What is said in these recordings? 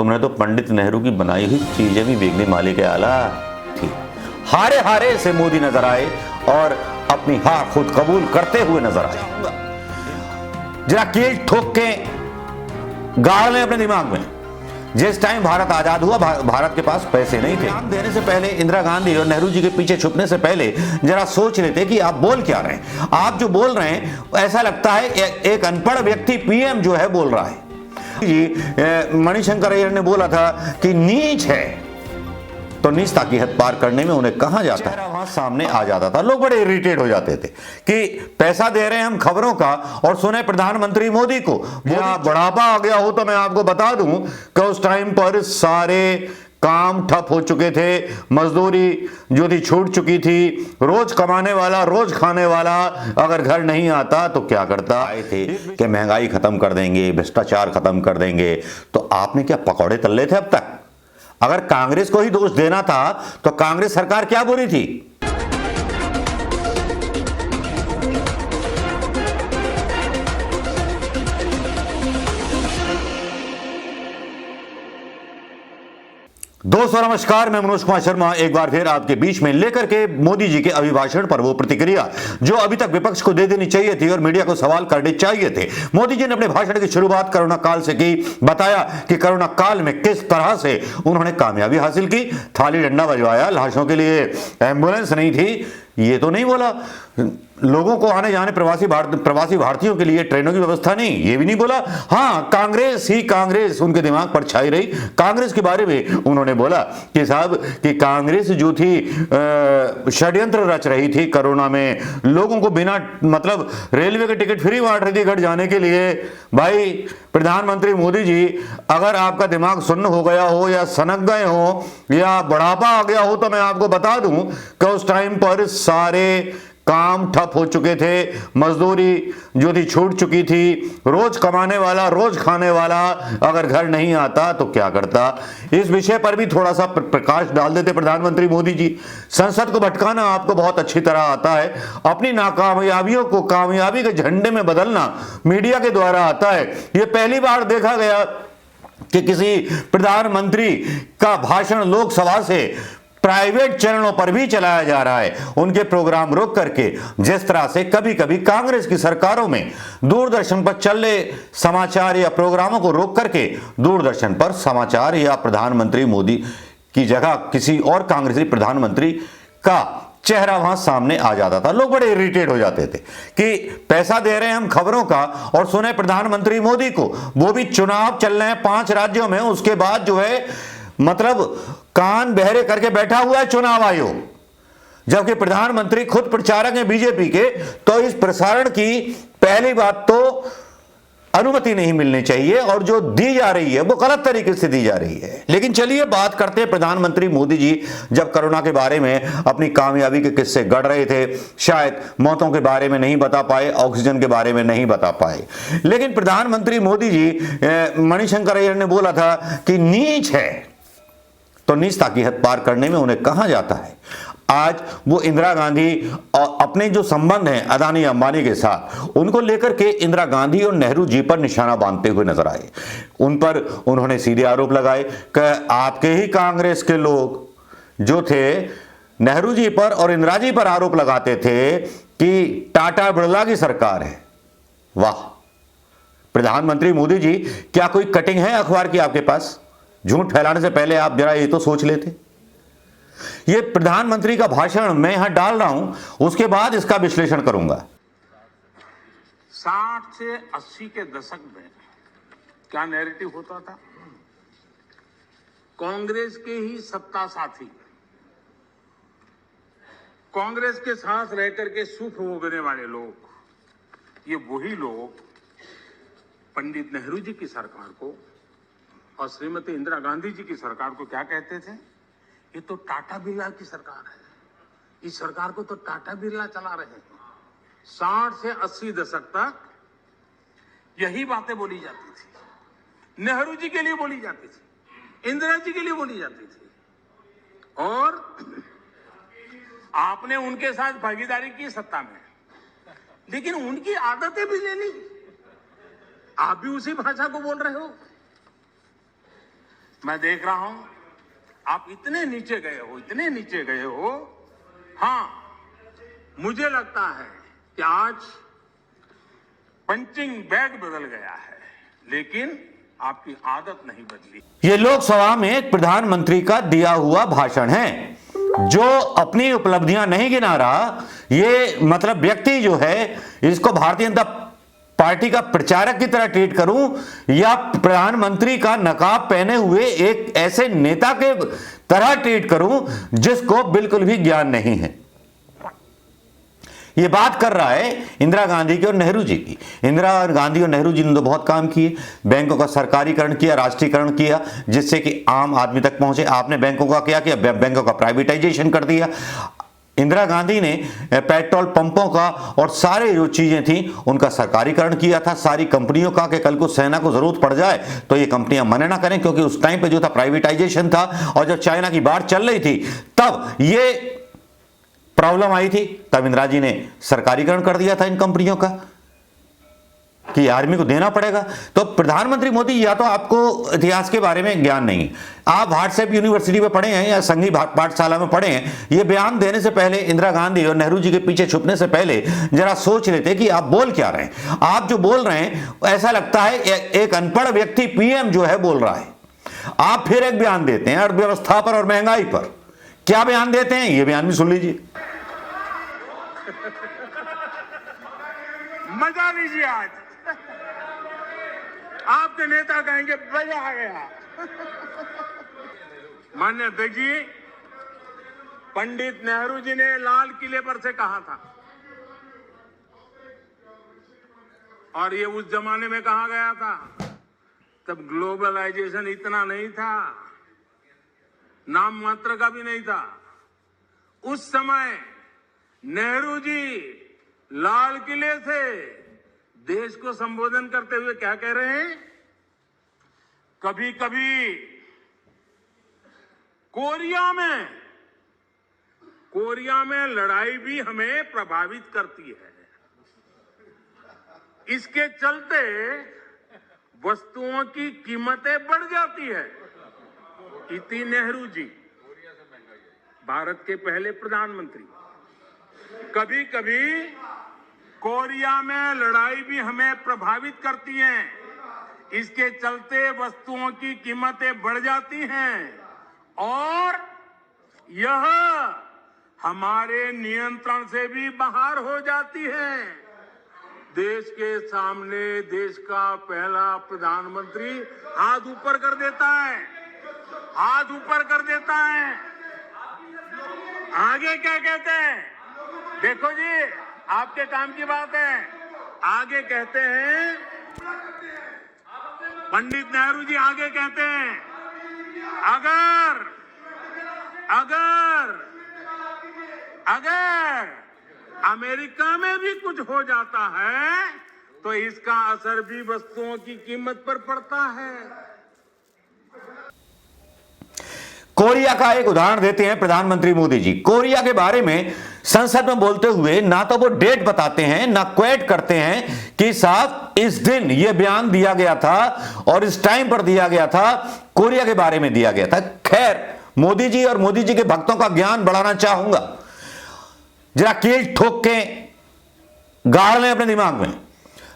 तुमने तो पंडित नेहरू की बनाई हुई चीजें भी बेचने वाले के आला थी। हारे हारे से मोदी नजर आए और अपनी हार खुद कबूल करते हुए नजर आए। जरा कील ठोक के गाड़ लें अपने दिमाग में। जिस टाइम भारत आजाद हुआ भारत के पास पैसे नहीं थे। नाम देने से पहले इंदिरा गांधी और नेहरू जी के पीछे छुपने से पहले जरा सोच लेते कि आप बोल क्या रहे हैं। आप जो बोल रहे हैं ऐसा लगता है एक अनपढ़ व्यक्ति पीएम जो है बोल रहा है। मणिशंकर अय्यर ने बोला था कि नीच है तो नीचता की हद पार करने में उन्हें कहां जाता है, वहां सामने आ जाता था। लोग बड़े इरिटेट हो जाते थे कि पैसा दे रहे हैं हम खबरों का और सुने प्रधानमंत्री मोदी को बढ़ापा आ गया हो। तो मैं आपको बता दूं कि उस टाइम पर सारे काम ठप हो चुके थे, मजदूरी जो थी छूट चुकी थी, रोज कमाने वाला रोज खाने वाला अगर घर नहीं आता तो क्या करता। आए थे कि महंगाई खत्म कर देंगे, भ्रष्टाचार खत्म कर देंगे। तो आपने क्या पकौड़े तल्ले थे अब तक? अगर कांग्रेस को ही दोष देना था तो कांग्रेस सरकार क्या बुरी थी? दोस्तों नमस्कार, मैं मनोज कुमार शर्मा एक बार फिर आपके बीच में लेकर के मोदी जी के अभिभाषण पर वो प्रतिक्रिया जो अभी तक विपक्ष को दे देनी चाहिए थी और मीडिया को सवाल करने चाहिए थे। मोदी जी ने अपने भाषण की शुरुआत कोरोना काल से की। बताया कि कोरोना काल में किस तरह से उन्होंने कामयाबी हासिल की, थाली डंडा बजवाया, लाशों के लिए एम्बुलेंस नहीं थी ये तो नहीं बोला, लोगों को आने जाने प्रवासी भारतीयों के लिए ट्रेनों की व्यवस्था नहीं ये भी नहीं बोला। हाँ, कांग्रेस उनके दिमाग पर छाई रही। कांग्रेस के बारे में उन्होंने बोला कि साहब कि कांग्रेस जो थी षड्यंत्र रच रही थी कोरोना में, लोगों को बिना मतलब रेलवे के टिकट फ्री बांट रही थी घर जाने के लिए। भाई प्रधानमंत्री मोदी जी, अगर आपका दिमाग सुन्न हो गया हो या सनक गए हो या बढ़ापा आ गया हो तो मैं आपको बता दूं कि उस टाइम पर सारे काम ठप हो चुके थे, मजदूरी जो थी छूट चुकी थी, रोज कमाने वाला रोज खाने वाला अगर घर नहीं आता तो क्या करता। इस विषय पर भी थोड़ा सा प्रकाश डाल देते प्रधानमंत्री मोदी जी। संसद को भटकाना आपको बहुत अच्छी तरह आता है, अपनी नाकामयाबियों को कामयाबी के झंडे में बदलना मीडिया के द्वारा आता है। यह पहली बार देखा गया कि किसी प्रधानमंत्री का भाषण लोकसभा से प्राइवेट चैनलों पर भी चलाया जा रहा है, उनके प्रोग्राम रोक करके। जिस तरह से कभी कभी कांग्रेस की सरकारों में दूरदर्शन पर चल रहे समाचार या प्रोग्रामों को रोक करके दूरदर्शन पर समाचार या प्रधानमंत्री मोदी की जगह किसी और कांग्रेसी प्रधानमंत्री का चेहरा वहां सामने आ जाता था। लोग बड़े इरिटेट हो जाते थे कि पैसा दे रहे हैं हम खबरों का और सुने प्रधानमंत्री मोदी को, वो भी चुनाव चल रहे हैं 5 राज्यों में, उसके बाद जो है मतलब कान बहरे करके बैठा हुआ है चुनाव आयोग, जबकि प्रधानमंत्री खुद प्रचारक हैं बीजेपी के। तो इस प्रसारण की पहली बात तो अनुमति नहीं मिलनी चाहिए और जो दी जा रही है वो गलत तरीके से दी जा रही है। लेकिन चलिए बात करते हैं प्रधानमंत्री मोदी जी जब कोरोना के बारे में अपनी कामयाबी के किस्से गढ़ रहे थे। शायद मौतों के बारे में नहीं बता पाए, ऑक्सीजन के बारे में नहीं बता पाए, लेकिन प्रधानमंत्री मोदी जी मणिशंकर अय्यर ने बोला था कि नीच है तो नीचता की हद पार करने में उन्हें कहां जाता है। आज वो इंदिरा गांधी और अपने जो संबंध हैं अदानी अंबानी के साथ, उनको लेकर के इंदिरा गांधी और नेहरू जी पर निशाना बांधते हुए नजर आए। उन पर उन्होंने सीधे आरोप लगाए कि आपके ही कांग्रेस के लोग जो थे नेहरू जी पर और इंदिरा जी पर आरोप लगाते थे कि टाटा बिरला की सरकार है। वाह प्रधानमंत्री मोदी जी, क्या कोई कटिंग है अखबार की आपके पास? झूठ फैलाने से पहले आप जरा ये तो सोच लेते। ये प्रधानमंत्री का भाषण मैं यहां डाल रहा हूं, उसके बाद इसका विश्लेषण करूंगा। 60 से 80 के दशक में क्या नैरेटिव होता था? कांग्रेस के ही सत्ता साथी, कांग्रेस के साथ रहकर के सुख भोगने वाले लोग, ये वही लोग पंडित नेहरू जी की सरकार को और श्रीमती इंदिरा गांधी जी की सरकार को क्या कहते थे? ये तो टाटा बिरला की सरकार है, इस सरकार को तो टाटा बिरला चला रहे हैं। 60 से 80 दशक तक यही बातें बोली जाती थी, नेहरू जी के लिए बोली जाती थी, इंदिरा जी के लिए बोली जाती थी, और आपने उनके साथ भागीदारी की सत्ता में, लेकिन उनकी आदतें भी ले ली। आप भी उसी भाषा को बोल रहे हो। मैं देख रहा हूं आप इतने नीचे गए हो, इतने नीचे गए हो। हाँ, मुझे लगता है कि आज पंचिंग बैग बदल गया है, लेकिन आपकी आदत नहीं बदली। ये लोकसभा में एक प्रधानमंत्री का दिया हुआ भाषण है जो अपनी उपलब्धियां नहीं गिना रहा। ये मतलब व्यक्ति जो है, इसको भारतीय जनता पार्टी का प्रचारक की तरह ट्रीट करूं या प्रधानमंत्री का नकाब पहने हुए एक ऐसे नेता के तरह ट्रीट करूं जिसको बिल्कुल भी ज्ञान नहीं है। ये बात कर रहा है इंदिरा गांधी की और नेहरू जी की। इंदिरा गांधी और नेहरू जी ने तो बहुत काम किए, बैंकों का सरकारीकरण किया, राष्ट्रीयकरण किया, जिससे कि आम आदमी तक पहुंचे। आपने बैंकों का क्या किया? बैंकों का प्राइवेटाइजेशन कर दिया। इंदिरा गांधी ने पेट्रोल पंपों का और सारे जो चीजें थी उनका सरकारीकरण किया था, सारी कंपनियों का, कि कल को सेना को जरूरत पड़ जाए तो ये कंपनियां मना ना करें, क्योंकि उस टाइम पे जो था प्राइवेटाइजेशन था। और जब चाइना की बाढ़ चल रही थी तब ये प्रॉब्लम आई थी, तब इंदिरा जी ने सरकारीकरण कर दिया था इन कंपनियों का कि आर्मी को देना पड़ेगा। तो प्रधानमंत्री मोदी, या तो आपको इतिहास के बारे में ज्ञान नहीं, आप व्हाट्सएप यूनिवर्सिटी में पढ़े हैं या संघी पाठशाला में पढ़े हैं। ये बयान देने से पहले, इंदिरा गांधी और नेहरू जी के पीछे छुपने से पहले जरा सोच लेते कि आप बोल क्या रहे हैं। आप जो बोल रहे हैं ऐसा लगता है एक अनपढ़ व्यक्ति पीएम जो है बोल रहा है। आप फिर एक बयान देते हैं अर्थव्यवस्था पर और महंगाई पर। क्या बयान देते हैं ये बयान भी सुन लीजिए। मजा लीजिए। आज आपके नेता कहेंगे मजा आ गया। माननीय अध्यक्ष जी, पंडित नेहरू जी ने लाल किले पर से कहा था, और ये उस जमाने में कहा गया था, तब ग्लोबलाइजेशन इतना नहीं था, नाम मात्र का भी नहीं था। उस समय नेहरू जी लाल किले से देश को संबोधन करते हुए क्या कह रहे हैं? कभी कभी कोरिया में लड़ाई भी हमें प्रभावित करती है। इसके चलते वस्तुओं की कीमतें बढ़ जाती है। इति नेहरू जी, भारत के पहले प्रधानमंत्री। कभी कभी कोरिया में लड़ाई भी हमें प्रभावित करती है, इसके चलते वस्तुओं की कीमतें बढ़ जाती हैं और यह हमारे नियंत्रण से भी बाहर हो जाती है। देश के सामने देश का पहला प्रधानमंत्री हाथ ऊपर कर देता है, हाथ ऊपर कर देता है। आगे क्या कहते हैं? देखो जी, आपके काम की बात है। आगे कहते हैं, पंडित नेहरू जी आगे कहते हैं, अगर अमेरिका में भी कुछ हो जाता है तो इसका असर भी वस्तुओं की कीमत पर पड़ता है। कोरिया का एक उदाहरण देते हैं प्रधानमंत्री मोदी जी। कोरिया के बारे में संसद में बोलते हुए ना तो वो डेट बताते हैं, ना क्वेट करते हैं कि साहब इस दिन ये बयान दिया गया था और इस टाइम पर दिया गया था, कोरिया के बारे में दिया गया था। खैर, मोदी जी और मोदी जी के भक्तों का ज्ञान बढ़ाना चाहूंगा, जरा कील ठोक के गाड़ लें अपने दिमाग में।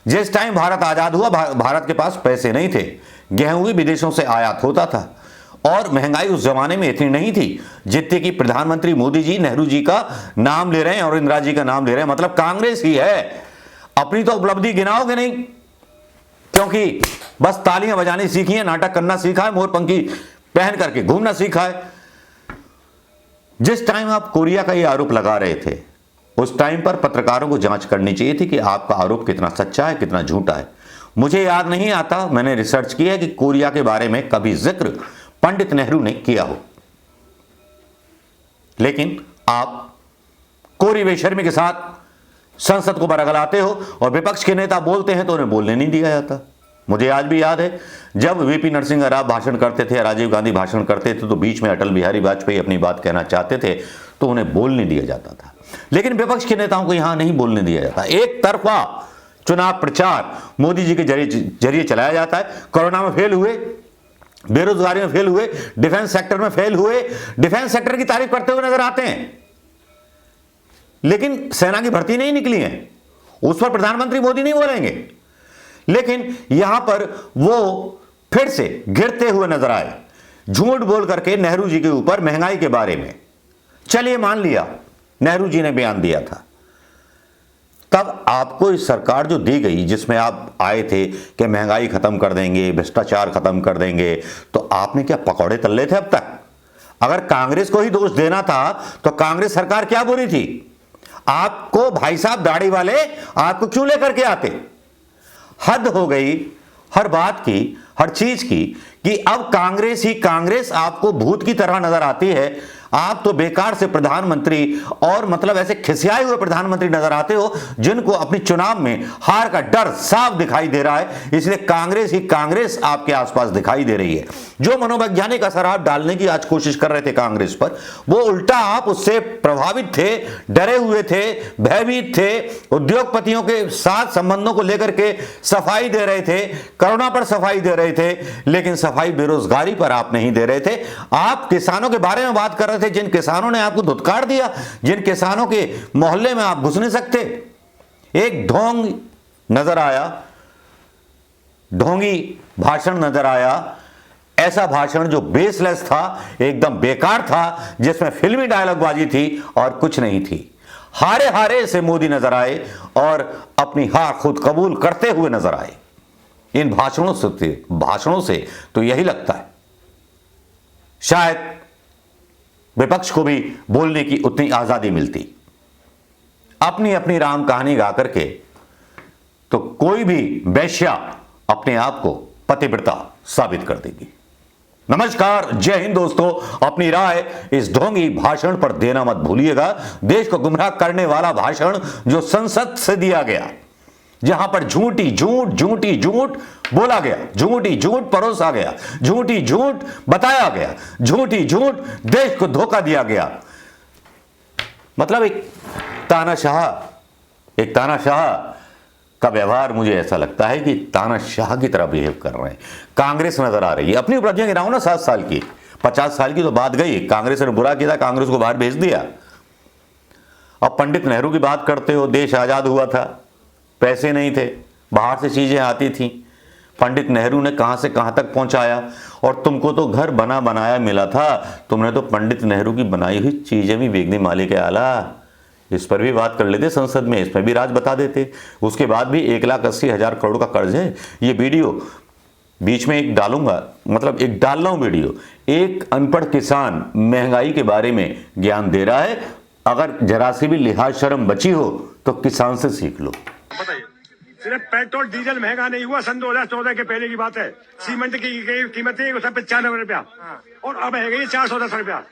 जिस टाइम भारत आजाद हुआ, भारत के पास पैसे नहीं थे, गेहूं भी विदेशों से आयात होता था और महंगाई उस जमाने में इतनी नहीं थी जितनी कि प्रधानमंत्री मोदी जी नेहरू जी का नाम ले रहे हैं और इंदिरा जी का नाम ले रहे हैं। मतलब कांग्रेस ही है। अपनी तो उपलब्धि गिनाओगे नहीं, क्योंकि बस तालियां बजानी सीखी है, नाटक करना सीखा है, मोरपंखी पहन करके घूमना सीखा है। जिस टाइम आप कोरिया का ये आरोप लगा रहे थे, उस टाइम पर पत्रकारों को जांच करनी चाहिए थी कि आपका आरोप कितना सच्चा है, कितना झूठा है। मुझे याद नहीं आता, मैंने रिसर्च की है कि कोरिया के बारे में कभी जिक्र पंडित नेहरू ने किया हो, लेकिन आप कोरी बेशर्मी के साथ संसद को बरगलाते हो और विपक्ष के नेता बोलते हैं तो उन्हें बोलने नहीं दिया जाता। मुझे आज भी याद है, जब वीपी नरसिंह राव भाषण करते थे, राजीव गांधी भाषण करते थे, तो बीच में अटल बिहारी वाजपेयी अपनी बात कहना चाहते थे तो उन्हें बोलने दिया जाता था। लेकिन विपक्ष के नेताओं को यहां नहीं बोलने दिया जाता। एक तरफा चुनाव प्रचार मोदी जी के जरिए चलाया जाता है। कोरोना में फेल हुए, बेरोजगारी में फेल हुए, डिफेंस सेक्टर में फेल हुए, डिफेंस सेक्टर की तारीफ करते हुए नजर आते हैं, लेकिन सेना की भर्ती नहीं निकली है, उस पर प्रधानमंत्री मोदी नहीं बोलेंगे। लेकिन यहां पर वो फिर से गिरते हुए नजर आए, झूठ बोल करके नेहरू जी के ऊपर महंगाई के बारे में। चलिए मान लिया नेहरू जी ने बयान दिया था, तब आपको इस सरकार जो दी गई, जिसमें आप आए थे कि महंगाई खत्म कर देंगे, भ्रष्टाचार खत्म कर देंगे, तो आपने क्या पकौड़े तल्ले थे अब तक? अगर कांग्रेस को ही दोष देना था तो कांग्रेस सरकार क्या बुरी थी? आपको भाई साहब दाढ़ी वाले आपको क्यों लेकर के आते? हद हो गई हर बात की, हर चीज की, कि अब कांग्रेस ही कांग्रेस आपको भूत की तरह नजर आती है। आप तो बेकार से प्रधानमंत्री और मतलब ऐसे खिसियाए हुए प्रधानमंत्री नजर आते हो जिनको अपनी चुनाव में हार का डर साफ दिखाई दे रहा है। इसलिए कांग्रेस ही कांग्रेस आपके आसपास दिखाई दे रही है। जो मनोवैज्ञानिक असर आप डालने की आज कोशिश कर रहे थे कांग्रेस पर, वो उल्टा आप उससे प्रभावित थे, डरे हुए थे, भयभीत थे, उद्योगपतियों के साथ संबंधों को लेकर के सफाई दे रहे थे, कोरोना पर सफाई दे रहे थे, लेकिन सफाई बेरोजगारी पर आप नहीं दे रहे थे। आप किसानों के बारे में बात कर रहे थे, जिन किसानों ने आपको धुतकार दिया, जिन किसानों के मोहल्ले में आप घुस नहीं सकते। एक ढोंग नजर आया, ढोंगी भाषण नजर आया, ऐसा भाषण जो बेसलेस था, एकदम बेकार था, जिसमें फिल्मी डायलॉगबाजी थी और कुछ नहीं थी। हारे हारे से मोदी नजर आए और अपनी हार खुद कबूल करते हुए नजर आए। इन भाषणों से तो यही लगता है शायद विपक्ष को भी बोलने की उतनी आजादी मिलती। अपनी अपनी राम कहानी गा करके तो कोई भी वेश्या अपने आप को पतिव्रता साबित कर देगी। नमस्कार, जय हिंद दोस्तों। अपनी राय इस ढोंगी भाषण पर देना मत भूलिएगा। देश को गुमराह करने वाला भाषण जो संसद से दिया गया, जहां पर झूठी झूठ बोला गया, झूठी झूठ परोसा गया, झूठी झूठ बताया गया, झूठी झूठ देश को धोखा दिया गया। मतलब एक तानाशाह का व्यवहार मुझे ऐसा लगता है कि तानाशाह की तरह बिहेव कर रहे हैं। कांग्रेस नजर आ रही है। अपनी उपलब्धियां गिनाओ ना, 7 साल की, 50 साल की तो बात गई। कांग्रेस ने बुरा किया, कांग्रेस को बाहर भेज दिया। अब पंडित नेहरू की बात करते हो, देश आजाद हुआ था, पैसे नहीं थे, बाहर से चीजें आती थी, पंडित नेहरू ने कहां से कहां तक पहुंचाया। और तुमको तो घर बना बनाया मिला था, तुमने तो पंडित नेहरू की बनाई हुई चीजें भी बेचने मालिक के आला। इस पर भी बात कर लेते संसद में, इसमें भी राज बता देते। उसके बाद भी 1,80,000 करोड़ का कर्ज है। ये वीडियो बीच में एक डालूंगा, मतलब एक डाल रहा हूं वीडियो। एक अनपढ़ किसान महंगाई के बारे में ज्ञान दे रहा है। अगर जरा सी भी लिहाज शर्म बची हो तो किसान से सीख लो। बताइए, सिर्फ पेट्रोल डीजल महंगा नहीं हुआ, सन 2014 के पहले की बात है। सीमेंट की कीमतें 95 रुपया और अब है गई 410 रुपया।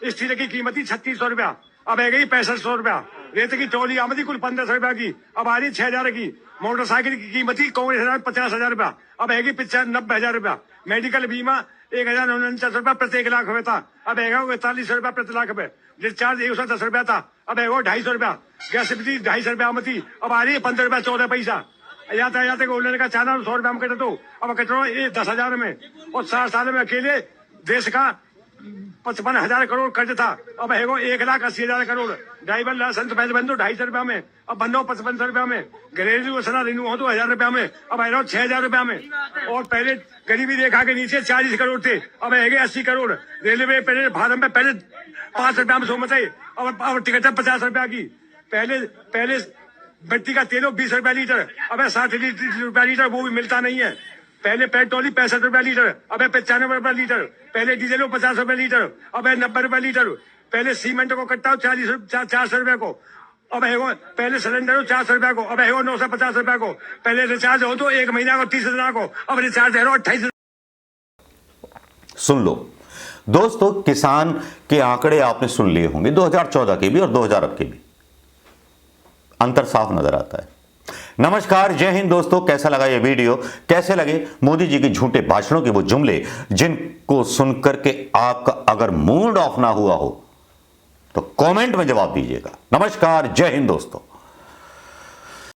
स्टील की कीमत 3600 रुपया, अब है गई 6500 रुपया। रेत की ट्रॉली आमदी कुल 1500 रुपया की, अब आ रही 6000 की। मोटरसाइकिल की कीमत कांग्रेस 50,000 रुपया, अब है 90,000 रुपया। मेडिकल बीमा 1,049 रुपया प्रति 1 लाख रुपए था, अब है 41 रुपया प्रति लाख रुपए। डिस्चार्ज 110 रुपया था, अब है 250 रुपया। गैस सब्सिडी 250 रुपया आमदी, अब आ रही है 15 रुपया 14 पैसा। यातायात गोल्डन का चाना 100 रुपया में कटे तो अब कट रहा है 10,000 में। और 60 साल में अकेले देश का 55,000 करोड़ कर्ज था, अब है 1,80,000 करोड़। ड्राइवर लाइसेंस पहले बंदो 250 रुपया में, अब बंदो 55 रुपया में। घरेलू सना रिन्यू हो तो 1,000 रुपया में, अब है 6,000 रुपया में। और पहले गरीबी रेखा के नीचे 40 करोड़ थे, अब है 80 करोड़। रेलवे पहले फार्म में पहले 5 रुपया में सोमत है, अब टिकट है 50 रुपया की। पहले मिट्टी का तेल 20 रुपया लीटर, अब 60 रुपया लीटर, वो भी मिलता नहीं है। पहले पेट्रोल 65 रुपया लीटर, अब 95 रुपया लीटर। पहले डीजल 50 रुपया लीटर, अब 90 रुपया लीटर। पहले सीमेंट को कट्टा 400 रुपया को, अब है पहले सिलेंडर हो 400 रुपया को, अब है 950 रुपया को। पहले रिचार्ज हो तो 1 महीना को 30,000 को, अब रिचार्ज है 28। सुन लो दोस्तों, किसान के आंकड़े आपने सुन लिए होंगे, 2014 के भी और 2000 के भी। अंतर साफ नजर आता है। नमस्कार, जय हिंद दोस्तों। कैसा लगा ये वीडियो? कैसे लगे मोदी जी के झूठे भाषणों के वो जुमले जिनको सुनकर के आपका अगर मूड ऑफ ना हुआ हो तो कमेंट में जवाब दीजिएगा। नमस्कार, जय हिंद दोस्तों।